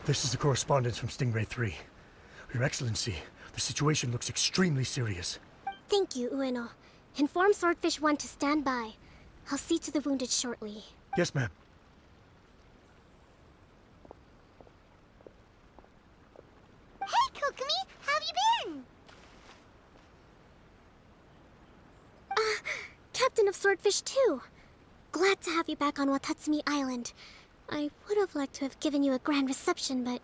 This is the correspondence from Stingray 3. Your Excellency, the situation looks extremely serious. Thank you, Ueno. Inform Swordfish 1 to stand by. I'll see to the wounded shortly. Yes, ma'am. Hey, Kokomi! How have you been? Captain of Swordfish 2. Glad to have you back on Watatsumi Island. I would have liked to have given you a grand reception, but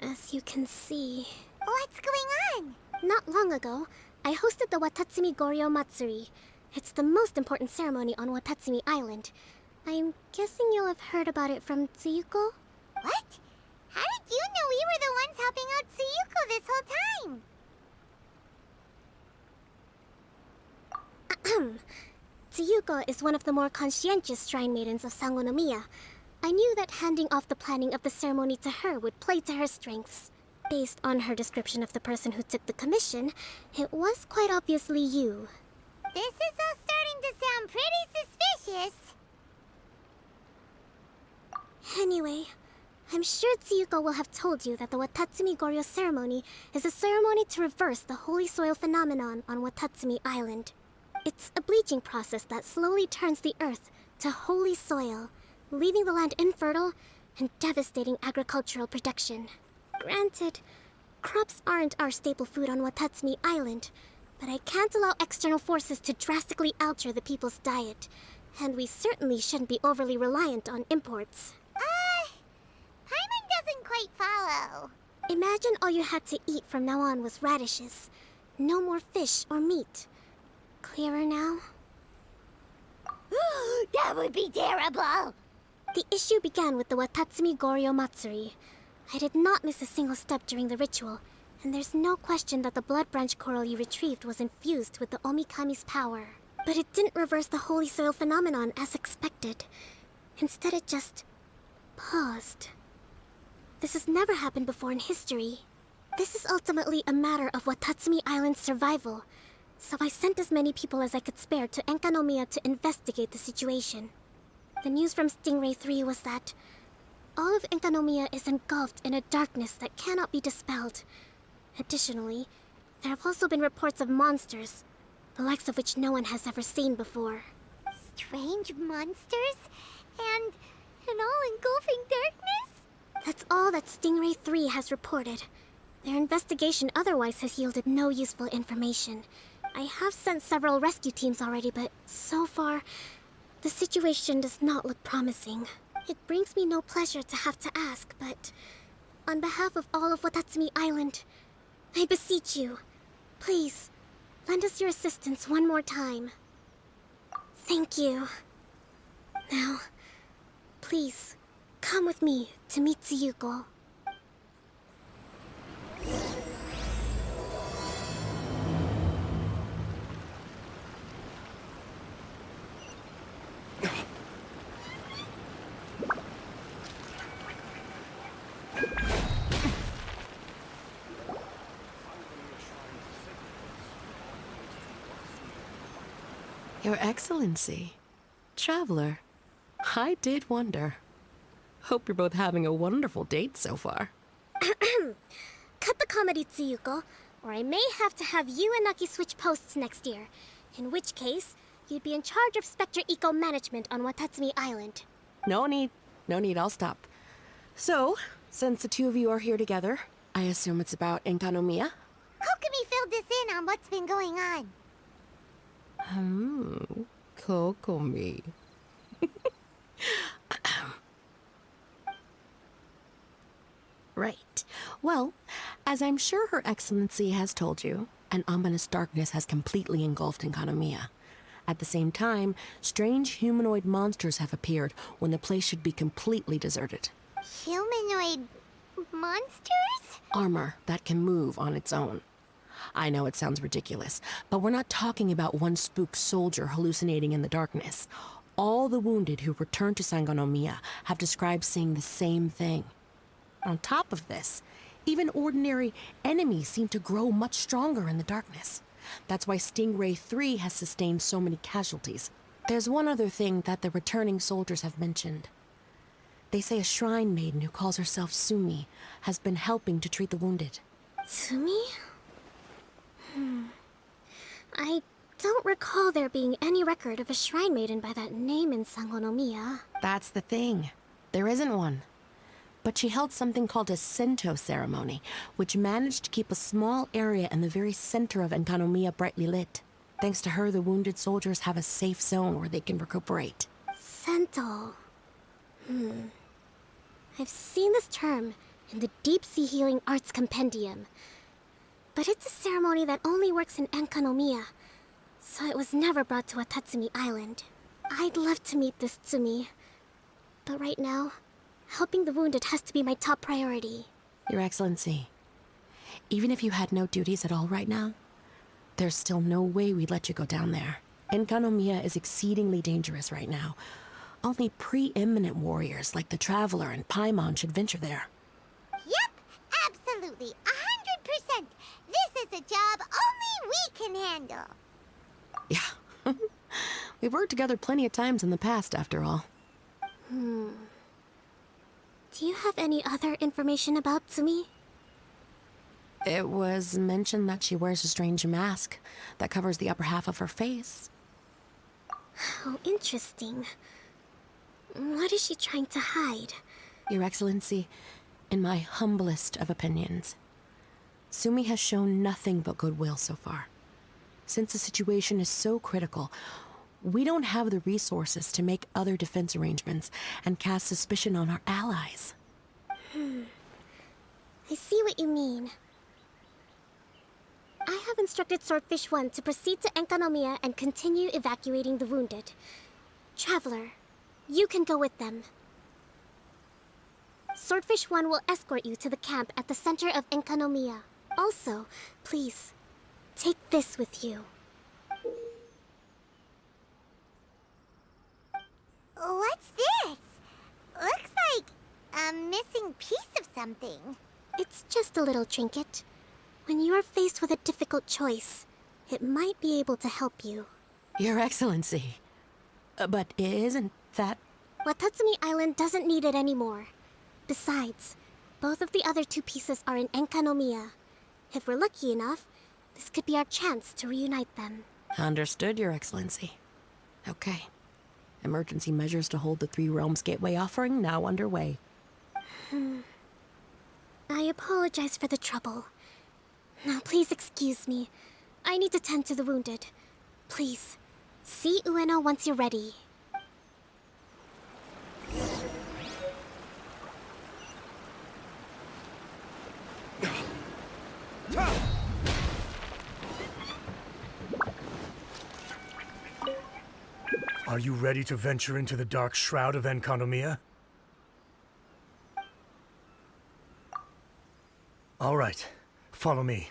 as you can see... What's going on? Not long ago, I hosted the Watatsumi Goryo Matsuri. It's the most important ceremony on Watatsumi Island. I'm guessing you'll have heard about it from Tsuyuko? What? How did you know we were the ones helping out Tsuyuko this whole time? Tsuyuko is one of the more conscientious shrine maidens of Sangonomiya. I knew that handing off the planning of the ceremony to her would play to her strengths. Based on her description of the person who took the commission, it was quite obviously you. This is all starting to sound pretty suspicious. Anyway, I'm sure Tsuyuko will have told you that the Watatsumi Goryo ceremony is a ceremony to reverse the holy soil phenomenon on Watatsumi Island. It's a bleaching process that slowly turns the earth to holy soil, leaving the land infertile and devastating agricultural production. Granted, crops aren't our staple food on Watatsumi Island, but I can't allow external forces to drastically alter the people's diet, and we certainly shouldn't be overly reliant on imports. Paimon doesn't quite follow. Imagine all you had to eat from now on was radishes. No more fish or meat. Clearer now? That would be terrible! The issue began with the Watatsumi Goryo Matsuri. I did not miss a single step during the ritual, and there's no question that the blood branch coral you retrieved was infused with the Omikami's power. But it didn't reverse the holy soil phenomenon as expected. Instead, it just... paused. This has never happened before in history. This is ultimately a matter of Watatsumi Island's survival, so I sent as many people as I could spare to Enkanomiya to investigate the situation. The news from Stingray 3 was that all of Enkanomiya is engulfed in a darkness that cannot be dispelled. Additionally, there have also been reports of monsters, the likes of which no one has ever seen before. Strange monsters? And an all-engulfing darkness? That's all that Stingray 3 has reported. Their investigation otherwise has yielded no useful information. I have sent several rescue teams already, but so far, the situation does not look promising. It brings me no pleasure to have to ask, but on behalf of all of Watatsumi Island, I beseech you, please, lend us your assistance one more time. Thank you. Now, please, come with me to meet Tsuyuko. Your Excellency, Traveler, I did wonder. Hope you're both having a wonderful date so far. Cut the comedy, Tsuyuko, or I may have to have you and Naki switch posts next year. In which case, you'd be in charge of Spectre Eco Management on Watatsumi Island. No need, I'll stop. So, since the two of you are here together, I assume it's about Enkanomiya? Kokomi filled us in on what's been going on. Kokomi. Right. Well, as I'm sure Her Excellency has told you, an ominous darkness has completely engulfed Enkanomiya. At the same time, strange humanoid monsters have appeared when the place should be completely deserted. Humanoid monsters? Armor that can move on its own. I know it sounds ridiculous, but we're not talking about one spooked soldier hallucinating in the darkness. All the wounded who returned to Sangonomiya have described seeing the same thing. On top of this, even ordinary enemies seem to grow much stronger in the darkness. That's why Stingray 3 has sustained so many casualties. There's one other thing that the returning soldiers have mentioned. They say a shrine maiden who calls herself Sumi has been helping to treat the wounded. Tsumi? I don't recall there being any record of a shrine maiden by that name in Sangonomiya. That's the thing. There isn't one. But she held something called a Sento ceremony, which managed to keep a small area in the very center of Enkanomiya brightly lit. Thanks to her, the wounded soldiers have a safe zone where they can recuperate. Sento. I've seen this term in the Deep Sea Healing Arts Compendium. But it's a ceremony that only works in Enkanomiya, so it was never brought to Watatsumi Island. I'd love to meet this Tsumi, but right now, helping the wounded has to be my top priority. Your Excellency, even if you had no duties at all right now, there's still no way we'd let you go down there. Enkanomiya is exceedingly dangerous right now. Only preeminent warriors like the Traveler and Paimon should venture there. Yep, absolutely, 100%. This is a job only we can handle. Yeah. We've worked together plenty of times in the past, after all. Do you have any other information about Tsumi? It was mentioned that she wears a strange mask that covers the upper half of her face. How interesting. What is she trying to hide? Your Excellency, in my humblest of opinions, Sumi has shown nothing but goodwill so far. Since the situation is so critical, we don't have the resources to make other defense arrangements and cast suspicion on our allies. I see what you mean. I have instructed Swordfish 1 to proceed to Enkanomiya and continue evacuating the wounded. Traveler, you can go with them. Swordfish 1 will escort you to the camp at the center of Enkanomiya. Also, please, take this with you. What's this? Looks like a missing piece of something. It's just a little trinket. When you are faced with a difficult choice, it might be able to help you. Your Excellency. But isn't that... Watatsumi Island doesn't need it anymore. Besides, both of the other two pieces are in Enkanomiya. If we're lucky enough, this could be our chance to reunite them. Understood, Your Excellency. Okay. Emergency measures to hold the Three Realms Gateway offering now underway. I apologize for the trouble. Now please excuse me. I need to tend to the wounded. Please, see Ueno once you're ready. Are you ready to venture into the dark shroud of Enkanomiya? All right, follow me.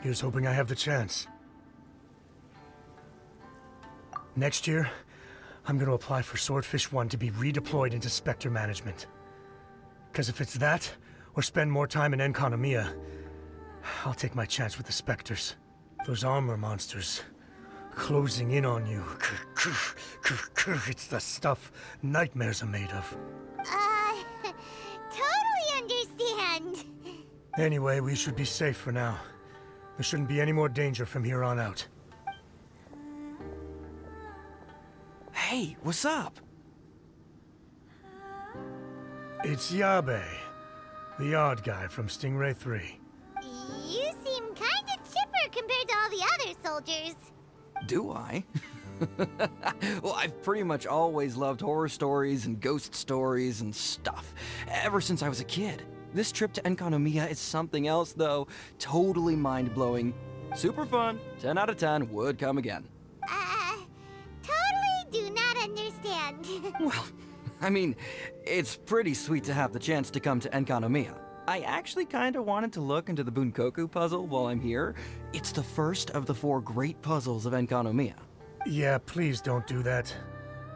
Here's hoping I have the chance. Next year, I'm gonna apply for Swordfish 1 to be redeployed into Spectre management. Because if it's that, or spend more time in Enkanomiya, I'll take my chance with the Spectres. Those armor monsters, closing in on you. It's the stuff nightmares are made of. Totally understand. Anyway, we should be safe for now. There shouldn't be any more danger from here on out. Hey, what's up? It's Yabe. The odd guy from Stingray 3. You seem kinda chipper compared to all the other soldiers. Do I? Well, I've pretty much always loved horror stories and ghost stories and stuff, ever since I was a kid. This trip to Enkanomiya is something else, though. Totally mind-blowing. Super fun. 10 out of 10 would come again. Totally do not understand. Well, I mean, it's pretty sweet to have the chance to come to Enkanomiya. I actually kind of wanted to look into the Bunkoku puzzle while I'm here. It's the first of the 4 great puzzles of Enkanomiya. Yeah, please don't do that.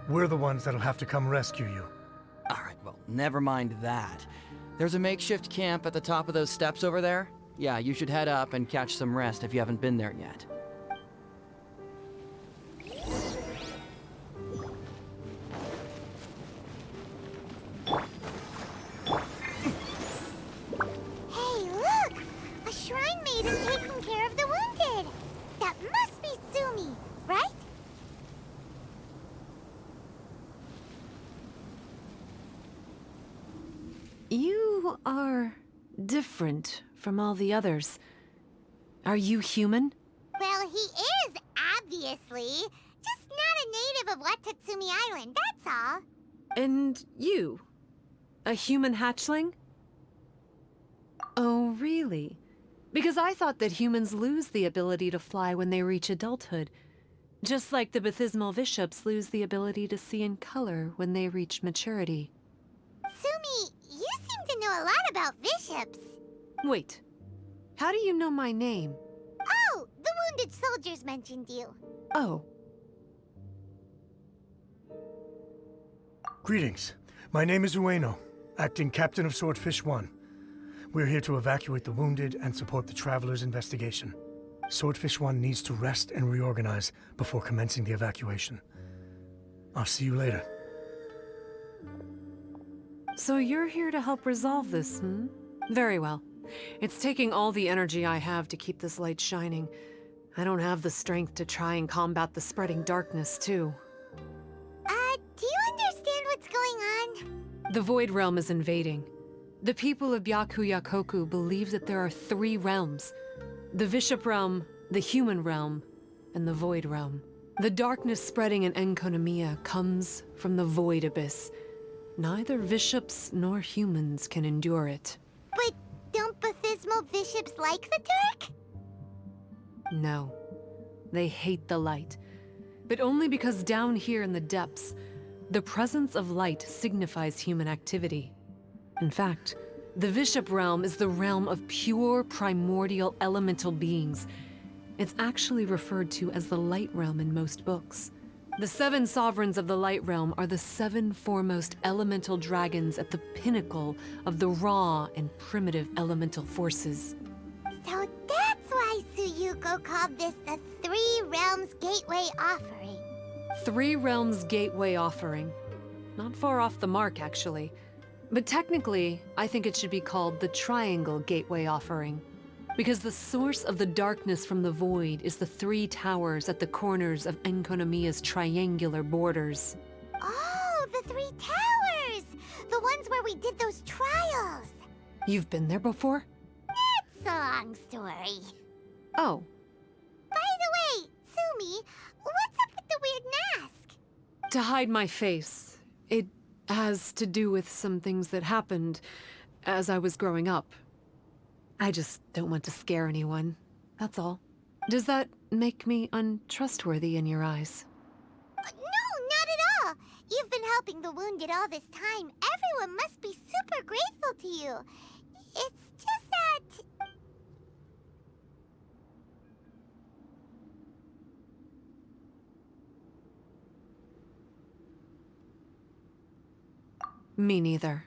We're the ones that'll have to come rescue you. Alright, well, never mind that. There's a makeshift camp at the top of those steps over there. Yeah, you should head up and catch some rest if you haven't been there yet. Hey, look! A shrine maiden taking care of the wounded! That must be Sumi, right? You are different from all the others. Are you human? Well, he is, obviously. Just not a native of Watatsumi Island, that's all. And you? A human hatchling? Oh, really? Because I thought that humans lose the ability to fly when they reach adulthood. Just like the baptismal bishops lose the ability to see in color when they reach maturity. Sumi, you seem to know a lot about bishops. Wait, how do you know my name? Oh, the wounded soldiers mentioned you. Oh, Greetings. My name is Ueno, acting captain of Swordfish 1. We're here to evacuate the wounded and support the traveler's investigation. Swordfish 1 needs to rest and reorganize before commencing the evacuation. I'll see you later. so you're here to help resolve this, hmm? Very well. It's taking all the energy I have to keep this light shining. I don't have the strength to try and combat the spreading darkness, too. Do you understand what's going on? The Void Realm is invading. The people of Byakuyakoku believe that there are 3 realms. The Bishop Realm, the Human Realm, and the Void Realm. The darkness spreading in Enkanomiya comes from the Void Abyss. Neither bishops nor humans can endure it. But don't baptismal bishops like the dark? No. They hate the light. But only because down here in the depths, the presence of light signifies human activity. In fact, the Bishop Realm is the realm of pure primordial elemental beings. It's actually referred to as the Light Realm in most books. The 7 sovereigns of the Light Realm are the 7 foremost elemental dragons at the pinnacle of the raw and primitive elemental forces. So that's why Suyuko called this the 3 Realms Gateway Offering. 3 Realms Gateway Offering. Not far off the mark, actually. But technically, I think it should be called the Triangle Gateway Offering. Because the source of the darkness from the void is the 3 towers at the corners of Enkanomiya's triangular borders. Oh, the 3 towers! The ones where we did those trials! You've been there before? It's a long story. Oh, By the way, Sumi, what's up with the weird mask? to hide my face. It has to do with some things that happened as I was growing up. I just don't want to scare anyone, that's all. Does that make me untrustworthy in your eyes? No, not at all. You've been helping the wounded all this time. Everyone must be super grateful to you. It's just that... Me neither.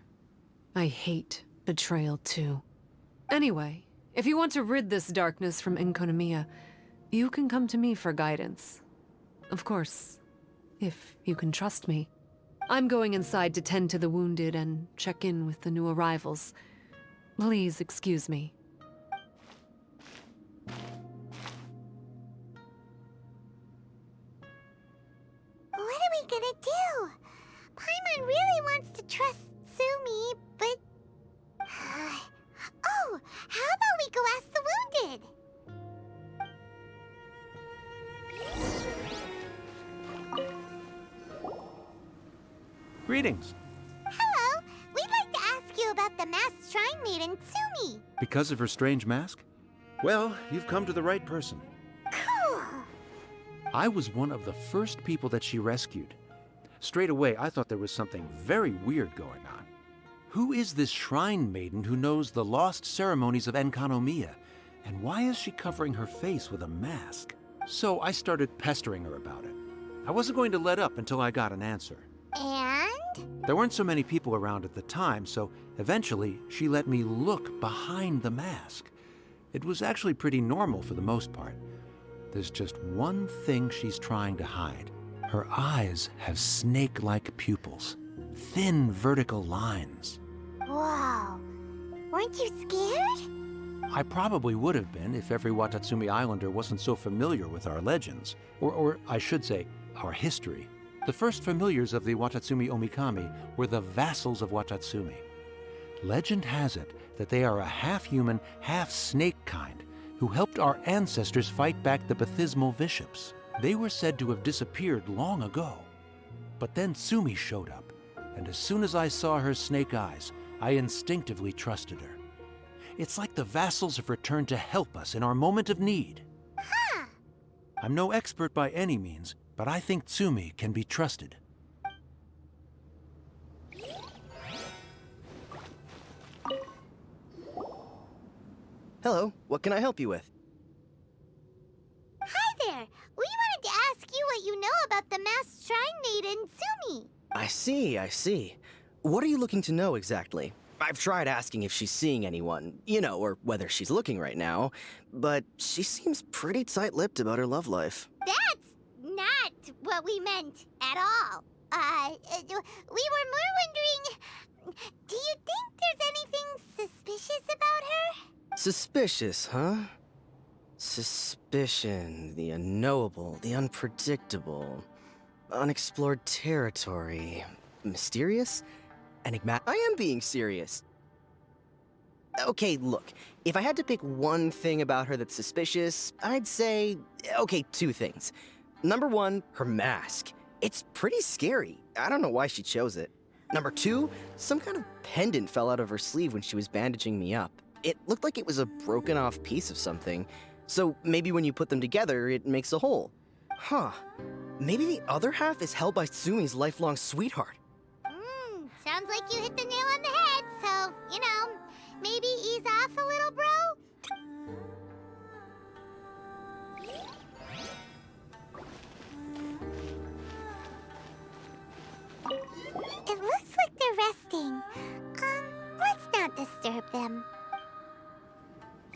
I hate betrayal too. Anyway, if you want to rid this darkness from Enkanomiya, you can come to me for guidance. Of course, if you can trust me. I'm going inside to tend to the wounded and check in with the new arrivals. Please excuse me. What are we gonna do? Paimon really wants to trust Sumi, but... Greetings. Hello. We'd like to ask you about the masked shrine maiden, Tsumi. Because of her strange mask? Well, you've come to the right person. Cool. I was one of the first people that she rescued. Straight away, I thought there was something very weird going on. Who is this shrine maiden who knows the lost ceremonies of Enkanomiya? And why is she covering her face with a mask? So I started pestering her about it. I wasn't going to let up until I got an answer. And? There weren't so many people around at the time, so eventually she let me look behind the mask. It was actually pretty normal for the most part. There's just one thing she's trying to hide. Her eyes have snake-like pupils, thin vertical lines. Whoa. Weren't you scared? I probably would have been if every Watatsumi Islander wasn't so familiar with our legends, or I should say, our history. The first familiars of the Watatsumi Omikami were the vassals of Watatsumi. Legend has it that they are a half-human, half-snake kind who helped our ancestors fight back the Bathismal bishops. They were said to have disappeared long ago. But then Tsumi showed up, and as soon as I saw her snake eyes, I instinctively trusted her. It's like the vassals have returned to help us in our moment of need. Huh. I'm no expert by any means, but I think Tsumi can be trusted. Hello, what can I help you with? Hi there. We wanted to ask you what you know about the masked shrine maiden, Tsumi. I see. What are you looking to know exactly? I've tried asking if she's seeing anyone, or whether she's looking right now, but she seems pretty tight-lipped about her love life. That's not what we meant at all. We were more wondering, do you think there's anything suspicious about her? Suspicious, huh? Suspicion, the unknowable, the unpredictable, unexplored territory, mysterious, enigmatic. I am being serious. Okay, look, if I had to pick one thing about her that's suspicious, I'd say, okay, two things. Number one, her mask. It's pretty scary. I don't know why she chose it. Number two, some kind of pendant fell out of her sleeve when she was bandaging me up. It looked like it was a broken off piece of something. So maybe when you put them together, it makes a whole. Huh. Maybe the other half is held by Tsumi's lifelong sweetheart. Sounds like you hit the nail on the head, so, maybe ease off a little, bro? It looks like they're resting. Let's not disturb them.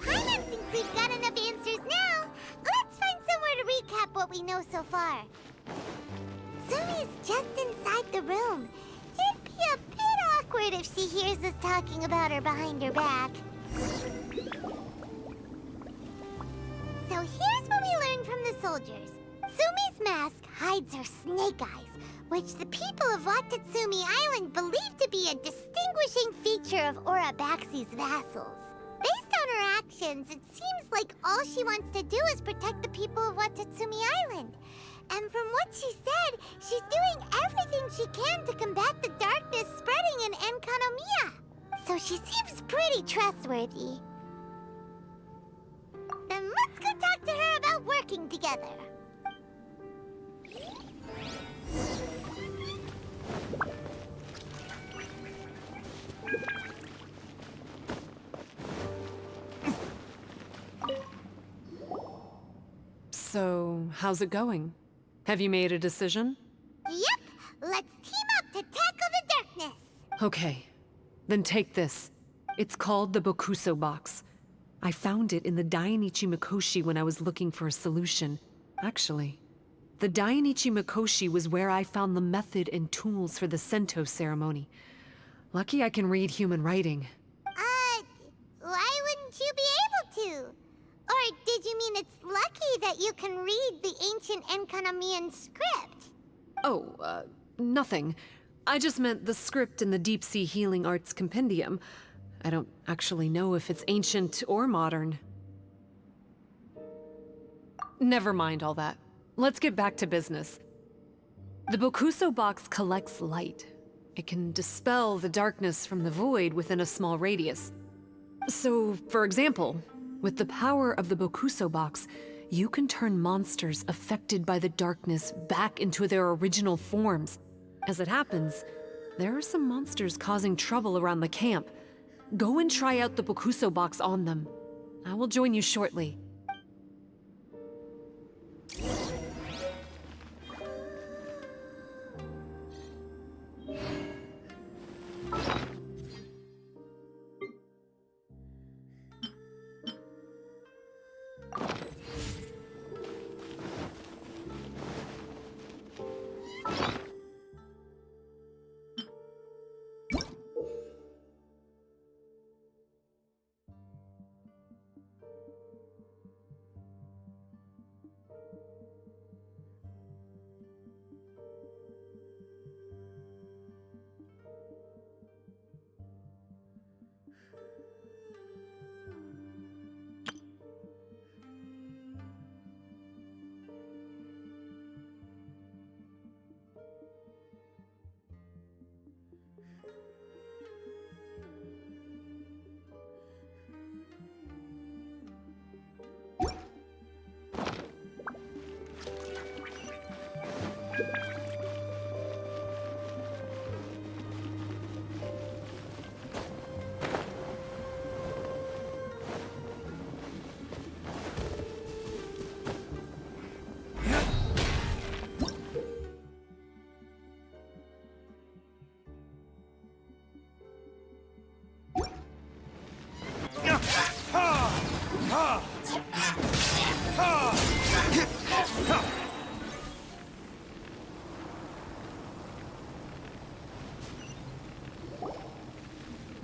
Paimon thinks we've got enough answers now. Let's find somewhere to recap what we know so far. Tsumi's just inside the room. It'd be a bit awkward if she hears us talking about her behind her back. So here's what we learned from the soldiers. Tsumi's mask hides her snake eyes, which the people of Watatsumi Island believe to be a distinguishing feature of Orabaxi's vassals. Based on her actions, it seems like all she wants to do is protect the people of Watatsumi Island. And from what she said, she's doing everything she can to combat the darkness spreading in Enkanomiya. So she seems pretty trustworthy. Then let's go talk to her about working together. So, how's it going? Have you made a decision? Yep, let's team up to tackle the darkness. Okay, then take this. It's called the Bokuso box. I found it in the Dainichi Mikoshi when I was looking for a solution. Actually, the Dainichi Mikoshi was where I found the method and tools for the Sento ceremony. Lucky I can read human writing. Why wouldn't you be able to? Or did you mean it's lucky that you can read the ancient Enkanamian script? Oh, nothing. I just meant the script in the Deep Sea Healing Arts Compendium. I don't actually know if it's ancient or modern. Never mind all that. Let's get back to business. The Bokuso box collects light. It can dispel the darkness from the void within a small radius. So, for example, with the power of the Bokuso box, you can turn monsters affected by the darkness back into their original forms. As it happens, there are some monsters causing trouble around the camp. Go and try out the Bokuso box on them. I will join you shortly.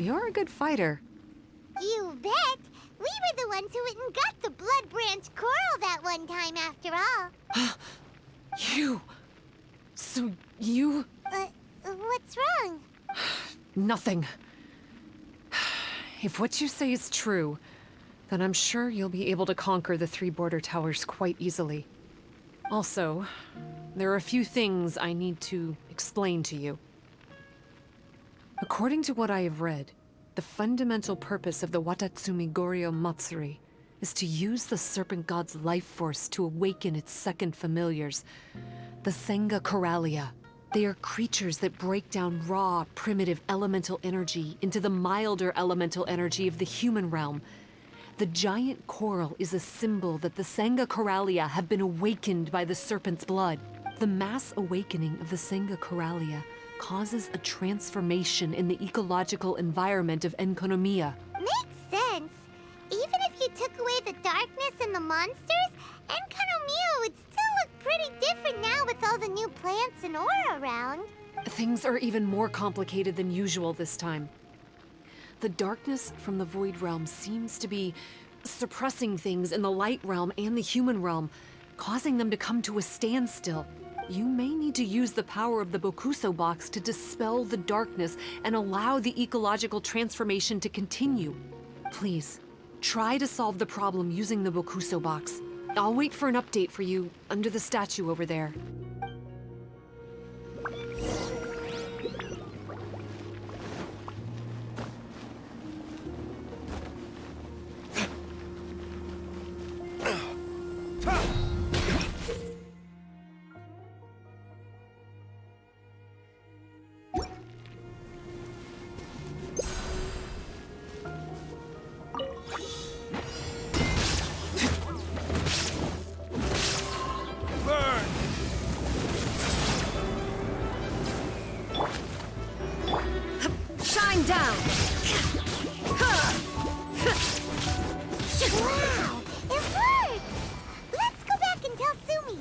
You're a good fighter. You bet! We were the ones who went and got the Blood Branch Coral that one time, after all. You... So you... What's wrong? Nothing. If what you say is true, then I'm sure you'll be able to conquer the 3 border towers quite easily. Also, there are a few things I need to explain to you. According to what I have read, the fundamental purpose of the Watatsumi Goryo Matsuri is to use the Serpent God's life force to awaken its second familiars, the Senga Coralia. They are creatures that break down raw, primitive elemental energy into the milder elemental energy of the human realm. The giant coral is a symbol that the Senga Coralia have been awakened by the serpent's blood. The mass awakening of the Senga Coralia causes a transformation in the ecological environment of Enkonomiya. Makes sense. Even if you took away the darkness and the monsters, Enkonomiya would still look pretty different now with all the new plants and aura around. Things are even more complicated than usual this time. The darkness from the Void Realm seems to be suppressing things in the Light Realm and the Human Realm, causing them to come to a standstill. You may need to use the power of the Bokuso box to dispel the darkness and allow the ecological transformation to continue. Please, try to solve the problem using the Bokuso box. I'll wait for an update for you under the statue over there. Shine down! Wow! It works! Let's go back and tell Sumi.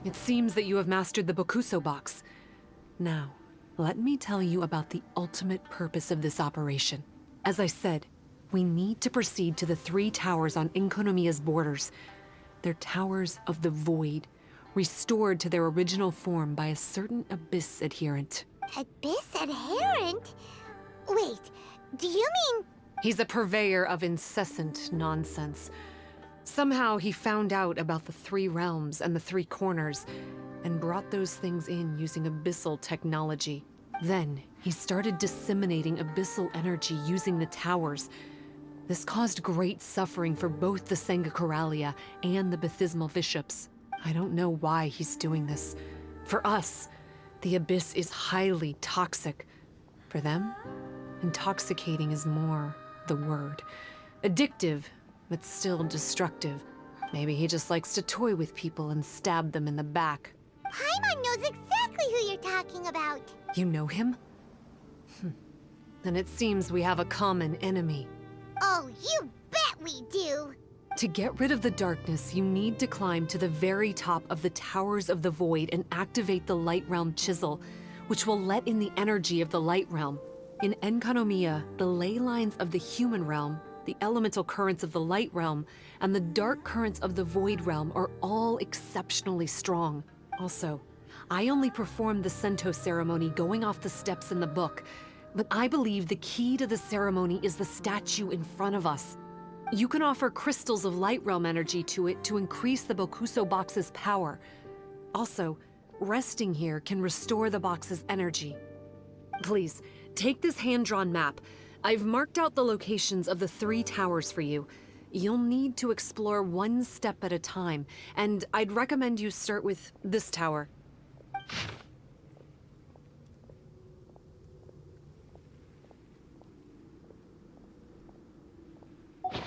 It seems that you have mastered the Bokuso box. Now, let me tell you about the ultimate purpose of this operation. As I said, we need to proceed to the 3 towers on Enkonomiya's borders. They're towers of the void, restored to their original form by a certain Abyss adherent. Abyss adherent? Wait, do you mean... He's a purveyor of incessant nonsense. Somehow he found out about the three realms and the three corners, and brought those things in using abyssal technology. Then he started disseminating abyssal energy using the towers. This caused great suffering for both the Sangha and the Baptismal Bishops. I don't know why he's doing this. For us, the abyss is highly toxic. For them, intoxicating is more the word. Addictive, but still destructive. Maybe he just likes to toy with people and stab them in the back. Paimon knows exactly who you're talking about. You know him? Then it seems we have a common enemy. Oh, you bet we do. To get rid of the darkness, you need to climb to the very top of the Towers of the Void and activate the Light Realm Chisel, which will let in the energy of the Light Realm. In Enkanomiya, the ley lines of the human realm, the elemental currents of the Light Realm, and the dark currents of the Void Realm are all exceptionally strong. Also, I only performed the Sento ceremony going off the steps in the book, but I believe the key to the ceremony is the statue in front of us. You can offer crystals of Light Realm energy to it to increase the Bokuso box's power. Also, resting here can restore the box's energy. Please, take this hand-drawn map. I've marked out the locations of the three towers for you. You'll need to explore one step at a time, and I'd recommend you start with this tower.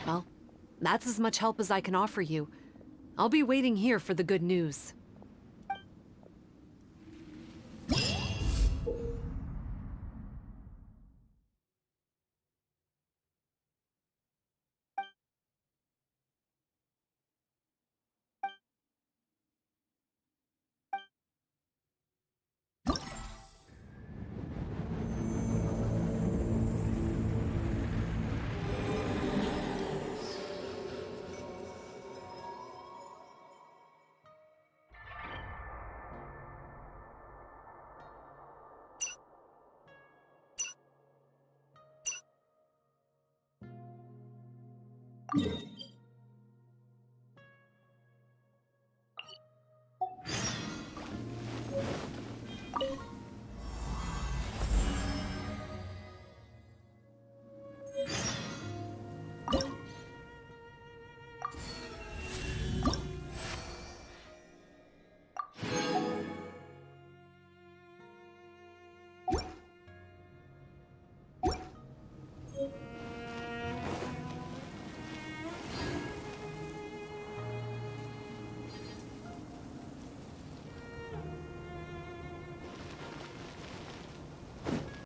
Well, that's as much help as I can offer you. I'll be waiting here for the good news. Yeah.